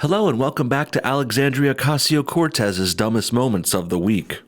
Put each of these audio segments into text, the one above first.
Hello and welcome back to Alexandria Ocasio-Cortez's Dumbest Moments of the Week.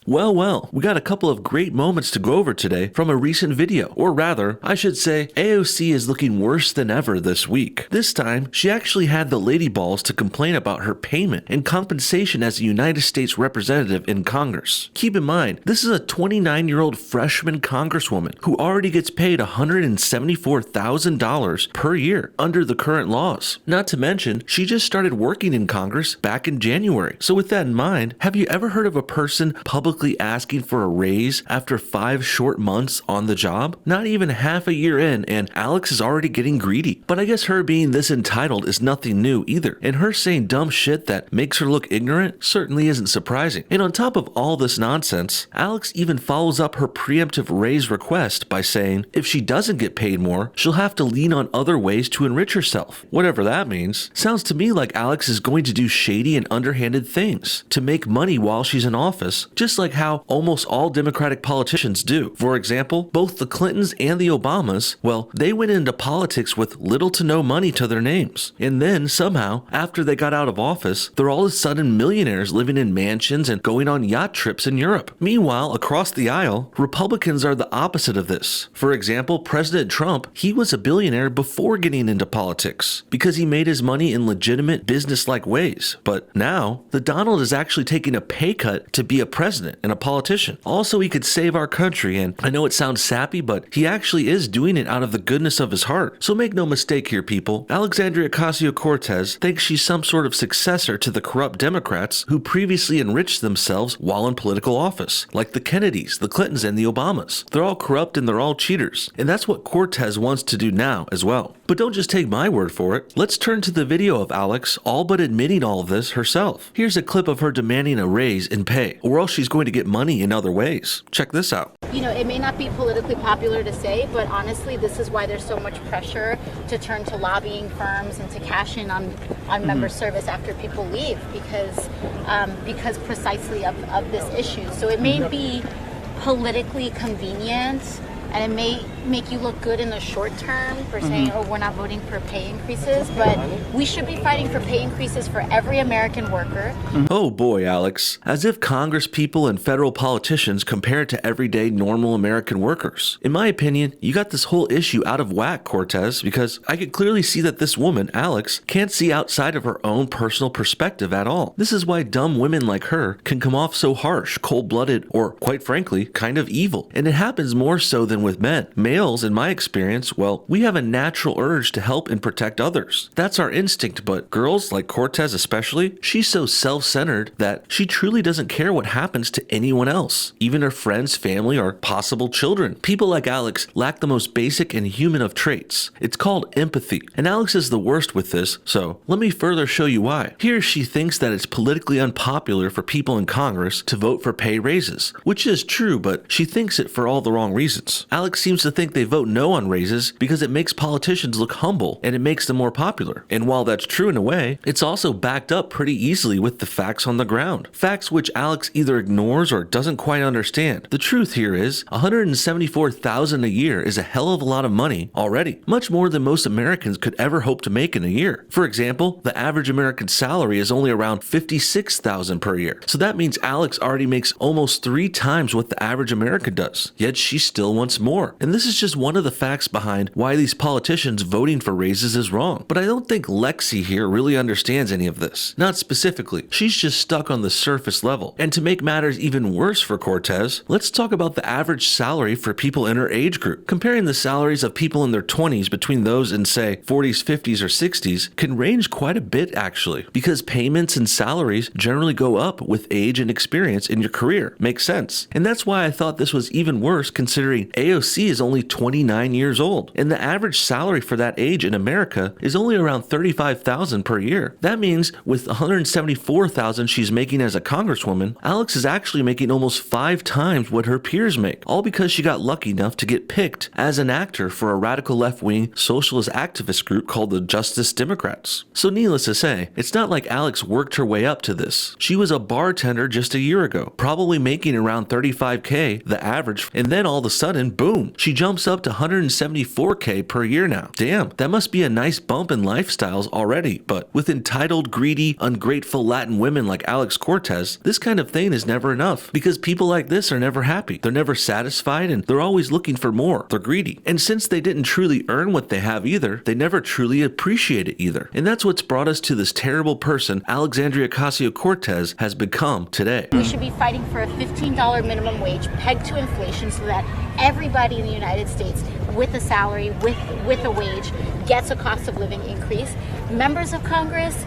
Well, we got a couple of great moments to go over today from a recent video, or rather, I should say, AOC is looking worse than ever this week. This time, she actually had the lady balls to complain about her payment and compensation as a United States representative in Congress. Keep in mind, this is a 29-year-old freshman congresswoman who already gets paid $174,000 per year under the current laws. Not to mention, she just started working in Congress back in January. So with that in mind, have you ever heard of a person publicly asking for a raise after 5 short months on the job? Not even half a year in, and Alex is already getting greedy. But I guess her being this entitled is nothing new either, and her saying dumb shit that makes her look ignorant certainly isn't surprising. And on top of all this nonsense, Alex even follows up her preemptive raise request by saying if she doesn't get paid more, she'll have to lean on other ways to enrich herself. Whatever that means. Sounds to me like Alex is going to do shady and underhanded things to make money while she's in office, just like how almost all Democratic politicians do. For example, both the Clintons and the Obamas, well, they went into politics with little to no money to their names. And then somehow, after they got out of office, they're all of a sudden millionaires living in mansions and going on yacht trips in Europe. Meanwhile, across the aisle, Republicans are the opposite of this. For example, President Trump, he was a billionaire before getting into politics because he made his money in legitimate business-like ways. But now, the Donald is actually taking a pay cut to be a president and a politician. Also, he could save our country, and I know it sounds sappy, but he actually is doing it out of the goodness of his heart. So make no mistake here, people. Alexandria Ocasio-Cortez thinks she's some sort of successor to the corrupt Democrats who previously enriched themselves while in political office, like the Kennedys, the Clintons, and the Obamas. They're all corrupt and they're all cheaters, and that's what Cortez wants to do now as well. But don't just take my word for it. Let's turn to the video of Alex all but admitting all of this herself. Here's a clip of her demanding a raise in pay, or else she's going to get money in other ways. Check this out. You know, it may not be politically popular to say, but honestly, this is why there's so much pressure to turn to lobbying firms and to cash in on member service after people leave because precisely of this issue. So it may be politically convenient, and it may make you look good in the short term for saying, oh, we're not voting for pay increases, but we should be fighting for pay increases for every American worker. Oh boy, Alex. As if Congress people and federal politicians compare to everyday normal American workers. In my opinion, you got this whole issue out of whack, Cortez, because I could clearly see that this woman, Alex, can't see outside of her own personal perspective at all. This is why dumb women like her can come off so harsh, cold-blooded, or quite frankly, kind of evil. And it happens more so than with men. Males, in my experience, well, we have a natural urge to help and protect others. That's our instinct, but girls, like Cortez especially, she's so self-centered that she truly doesn't care what happens to anyone else, even her friends, family, or possible children. People like Alex lack the most basic and human of traits. It's called empathy, and Alex is the worst with this, so let me further show you why. Here she thinks that it's politically unpopular for people in Congress to vote for pay raises, which is true, but she thinks it for all the wrong reasons. Alex seems to think they vote no on raises because it makes politicians look humble and it makes them more popular. And while that's true in a way, it's also backed up pretty easily with the facts on the ground. Facts which Alex either ignores or doesn't quite understand. The truth here is $174,000 a year is a hell of a lot of money already, much more than most Americans could ever hope to make in a year. For example, the average American salary is only around $56,000 per year. So that means Alex already makes almost 3 times what the average American does, yet she still wants more. And this is just one of the facts behind why these politicians voting for raises is wrong. But I don't think Lexi here really understands any of this. Not specifically. She's just stuck on the surface level. And to make matters even worse for Cortez, let's talk about the average salary for people in her age group. Comparing the salaries of people in their 20s between those in, say, 40s, 50s, or 60s can range quite a bit actually, because payments and salaries generally go up with age and experience in your career. Makes sense. And that's why I thought this was even worse considering AOC is only 29 years old, and the average salary for that age in America is only around $35,000 per year. That means with $174,000 she's making as a congresswoman, Alex is actually making almost 5 times what her peers make, all because she got lucky enough to get picked as an actor for a radical left-wing socialist activist group called the Justice Democrats. So needless to say, it's not like Alex worked her way up to this. She was a bartender just a year ago, probably making around $35K, the average, and then all of a sudden, boom, she jumped jumps up to $174K per year now. Damn, that must be a nice bump in lifestyles already, but with entitled, greedy, ungrateful Latin women like Alex Cortez, this kind of thing is never enough, because people like this are never happy. They're never satisfied, and they're always looking for more. They're greedy. And since they didn't truly earn what they have either, they never truly appreciate it either. And that's what's brought us to this terrible person Alexandria Ocasio-Cortez has become today. We should be fighting for a $15 minimum wage pegged to inflation so that everybody in the United States with a salary, with a wage, gets a cost of living increase. Members of Congress,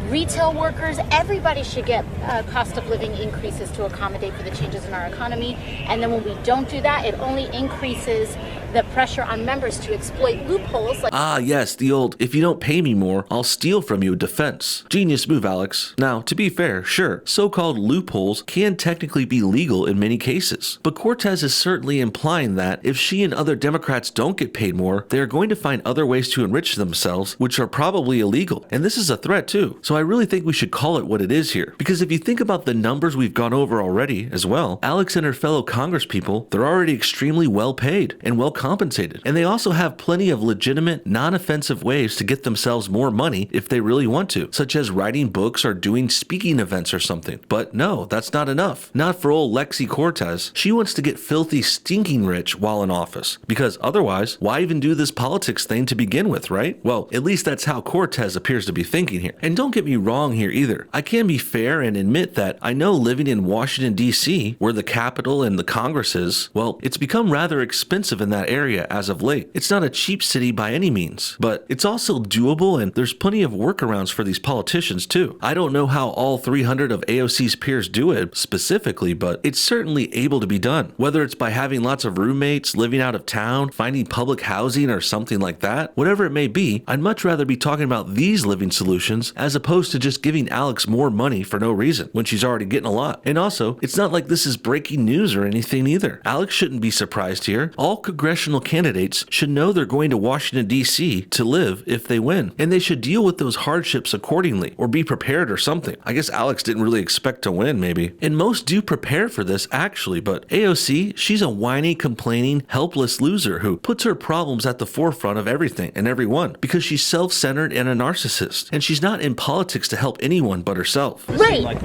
retail workers, everybody should get cost of living increases to accommodate for the changes in our economy. And then when we don't do that, it only increases the pressure on members to exploit loopholes. Yes, the old, if you don't pay me more, I'll steal from you defense. Genius move, Alex. Now, to be fair, sure, so-called loopholes can technically be legal in many cases. But Cortez is certainly implying that if she and other Democrats don't get paid more, they are going to find other ways to enrich themselves, which are probably illegal. And this is a threat too. So I really think we should call it what it is here. Because if you think about the numbers we've gone over already as well, Alex and her fellow congresspeople, they're already extremely well paid and well compensated. And they also have plenty of legitimate, non-offensive ways to get themselves more money if they really want to, such as writing books or doing speaking events or something. But no, that's not enough. Not for old Lexi Cortez. She wants to get filthy, stinking rich while in office. Because otherwise, why even do this politics thing to begin with, right? Well, at least that's how Cortez appears to be thinking here. And don't get me wrong here either. I can be fair and admit that I know living in Washington, D.C., where the Capitol and the Congress is, well, it's become rather expensive in that area as of late. It's not a cheap city by any means, but it's also doable, and there's plenty of workarounds for these politicians too. I don't know how all 300 of AOC's peers do it specifically, but it's certainly able to be done. Whether it's by having lots of roommates, living out of town, finding public housing or something like that, whatever it may be, I'd much rather be talking about these living solutions as opposed to just giving Alex more money for no reason when she's already getting a lot. And also, it's not like this is breaking news or anything either. Alex shouldn't be surprised here. All congressional candidates should know they're going to Washington, D.C. to live if they win, and they should deal with those hardships accordingly or be prepared or something. I guess Alex didn't really expect to win, maybe. And most do prepare for this actually, but AOC, she's a whiny, complaining, helpless loser who puts her problems at the forefront of everything and everyone because she's self-centered and a narcissist, and she's not in politics to help anyone but herself. Right,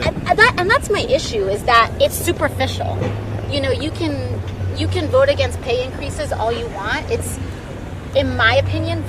and that's my issue, is that it's superficial. You know, you can vote against pay increases all you want. It's, in my opinion,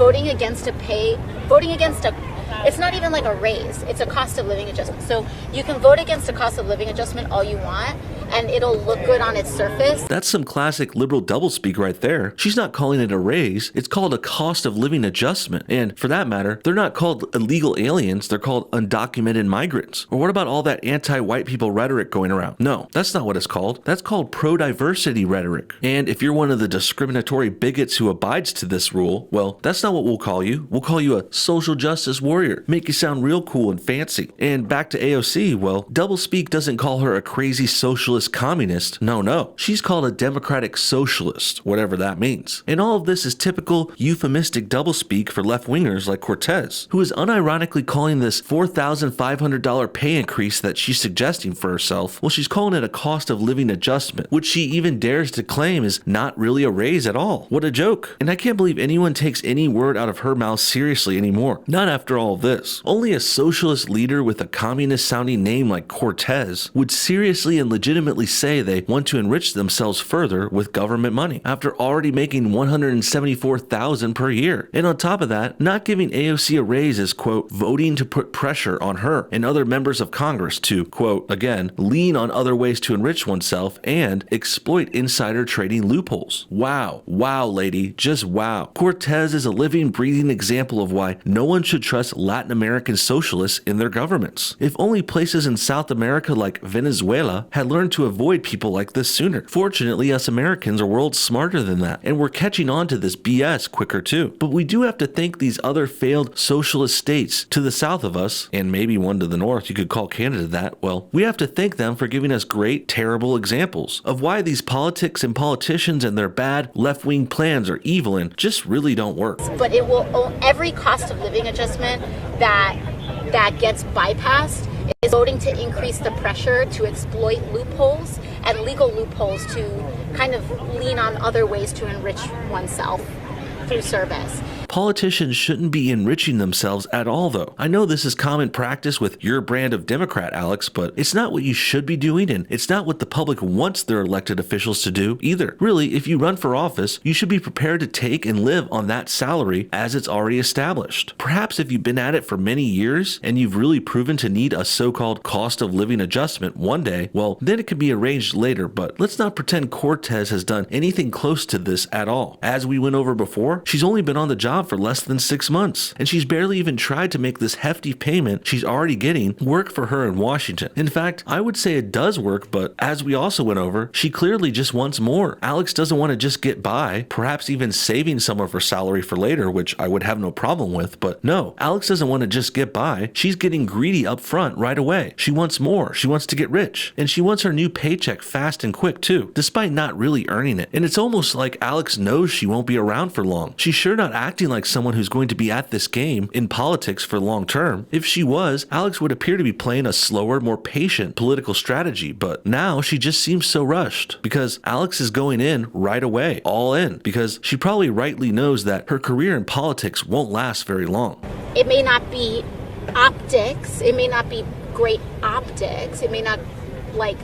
it's not even like a raise. It's a cost of living adjustment. So you can vote against a cost of living adjustment all you want, and it'll look good on its surface. That's some classic liberal doublespeak right there. She's not calling it a raise. It's called a cost of living adjustment. And for that matter, they're not called illegal aliens. They're called undocumented migrants. Or what about all that anti-white people rhetoric going around? No, that's not what it's called. That's called pro-diversity rhetoric. And if you're one of the discriminatory bigots who abides to this rule, well, that's not what we'll call you. We'll call you a social justice warrior. Make you sound real cool and fancy. And back to AOC, well, doublespeak doesn't call her a crazy socialist communist. No. She's called a democratic socialist, whatever that means. And all of this is typical euphemistic doublespeak for left-wingers like Cortez, who is unironically calling this $4,500 pay increase that she's suggesting for herself, well, she's calling it a cost of living adjustment, which she even dares to claim is not really a raise at all. What a joke. And I can't believe anyone takes any word out of her mouth seriously anymore. Not after all of this. Only a socialist leader with a communist-sounding name like Cortez would seriously and legitimately say they want to enrich themselves further with government money after already making $174,000 per year. And on top of that, not giving AOC a raise is, quote, voting to put pressure on her and other members of Congress to, quote, again, lean on other ways to enrich oneself and exploit insider trading loopholes. Wow, lady, just wow. Cortez is a living, breathing example of why no one should trust Latin American socialists in their governments. If only places in South America like Venezuela had learned to avoid people like this sooner. Fortunately, us Americans are worlds smarter than that, and we're catching on to this BS quicker too. But we do have to thank these other failed socialist states to the south of us, and maybe one to the north, you could call Canada that, well, we have to thank them for giving us great, terrible examples of why these politics and politicians and their bad left-wing plans are evil and just really don't work. But it will own every cost of living adjustment that gets bypassed is voting to increase the pressure to exploit loopholes and legal loopholes to kind of lean on other ways to enrich oneself through service. Politicians shouldn't be enriching themselves at all, though. I know this is common practice with your brand of Democrat, Alex, but it's not what you should be doing, and it's not what the public wants their elected officials to do either. Really, if you run for office, you should be prepared to take and live on that salary as it's already established. Perhaps if you've been at it for many years and you've really proven to need a so-called cost of living adjustment one day, well, then it can be arranged later, but let's not pretend Cortez has done anything close to this at all. As we went over before, she's only been on the job for less than 6 months, and she's barely even tried to make this hefty payment she's already getting work for her in Washington. In fact, I would say it does work, but as we also went over, she clearly just wants more. Alex doesn't want to just get by, perhaps even saving some of her salary for later, which I would have no problem with, but no, Alex doesn't want to just get by. She's getting greedy up front right away. She wants more. She wants to get rich, and she wants her new paycheck fast and quick too, despite not really earning it. And it's almost like Alex knows she won't be around for long. She's sure not acting like someone who's going to be at this game in politics for long term. If she was, Alex would appear to be playing a slower, more patient political strategy, but now she just seems so rushed because Alex is going in right away, all in, because she probably rightly knows that her career in politics won't last very long. It may not be optics, it may not be great optics, it may not like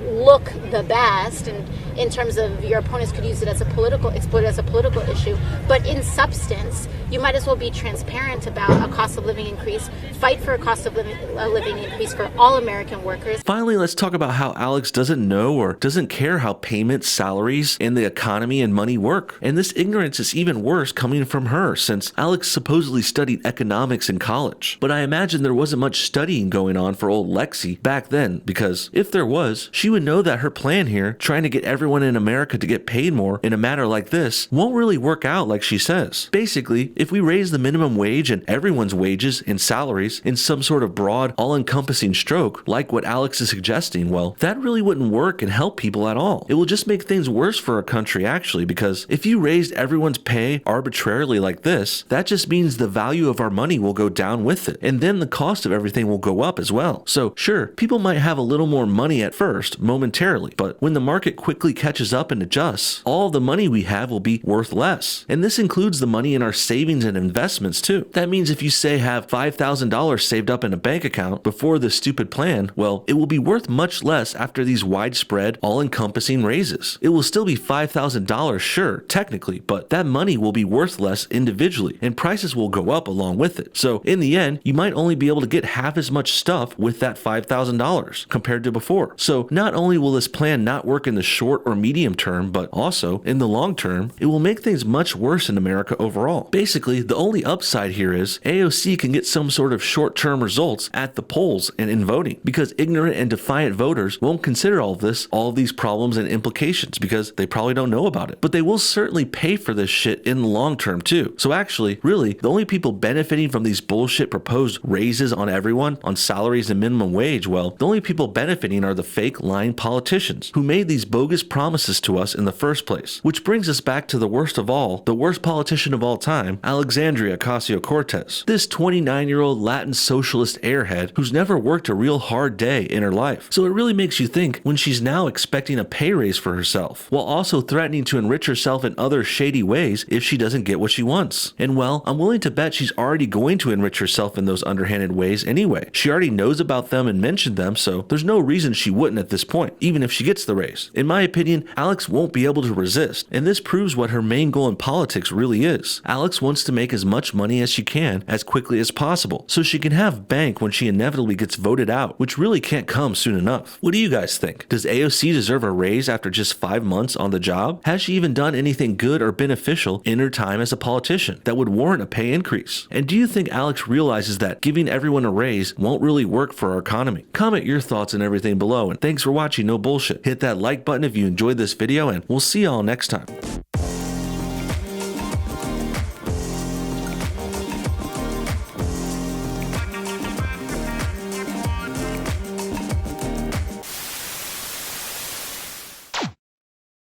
look the best, and in terms of your opponents could use it as a political, exploit it as a political issue, but in substance, you might as well be transparent about a cost of living increase, fight for a cost of living increase for all American workers. Finally, let's talk about how Alex doesn't know or doesn't care how payments, salaries, and the economy and money work. And this ignorance is even worse coming from her, since Alex supposedly studied economics in college. But I imagine there wasn't much studying going on for old Lexi back then, because if there was, she would know that her plan here, trying to get everyone in America to get paid more in a matter like this, won't really work out like she says. Basically, if we raise the minimum wage and everyone's wages and salaries in some sort of broad, all-encompassing stroke, like what Alex is suggesting, well, that really wouldn't work and help people at all. It will just make things worse for our country, actually, because if you raised everyone's pay arbitrarily like this, that just means the value of our money will go down with it, and then the cost of everything will go up as well. So, sure, people might have a little more money at first, momentarily, but when the market quickly catches up and adjusts, all the money we have will be worth less. And this includes the money in our savings and investments too. That means if you say have $5,000 saved up in a bank account before this stupid plan, well, it will be worth much less after these widespread, all-encompassing raises. It will still be $5,000, sure, technically, but that money will be worth less individually, and prices will go up along with it. So in the end, you might only be able to get half as much stuff with that $5,000 compared to before. So not only will this plan not work in the short or medium term, but also in the long term, it will make things much worse in America overall. Basically, the only upside here is AOC can get some sort of short-term results at the polls and in voting, because ignorant and defiant voters won't consider all of these problems and implications, because they probably don't know about it. But they will certainly pay for this shit in the long term too. So actually, really, the only people benefiting from these bullshit proposed raises on everyone, on salaries and minimum wage, well, the only people benefiting are the fake lying politicians who made these bogus promises to us in the first place. Which brings us back to the worst of all, the worst politician of all time, Alexandria Ocasio-Cortez. This 29-year-old Latin socialist airhead who's never worked a real hard day in her life. So it really makes you think when she's now expecting a pay raise for herself, while also threatening to enrich herself in other shady ways if she doesn't get what she wants. And well, I'm willing to bet she's already going to enrich herself in those underhanded ways anyway. She already knows about them and mentioned them, so there's no reason she wouldn't at this point, even if she gets the raise. In my opinion, Alex won't be able to resist, and this proves what her main goal in politics really is. Alex wants to make as much money as she can as quickly as possible, so she can have bank when she inevitably gets voted out, which really can't come soon enough. What do you guys think? Does AOC deserve a raise after just 5 months on the job? Has she even done anything good or beneficial in her time as a politician that would warrant a pay increase? And do you think Alex realizes that giving everyone a raise won't really work for our economy? Comment your thoughts and everything below, and thanks for watching No Bullshit. Hit that like button if you enjoyed this video, and we'll see y'all next time.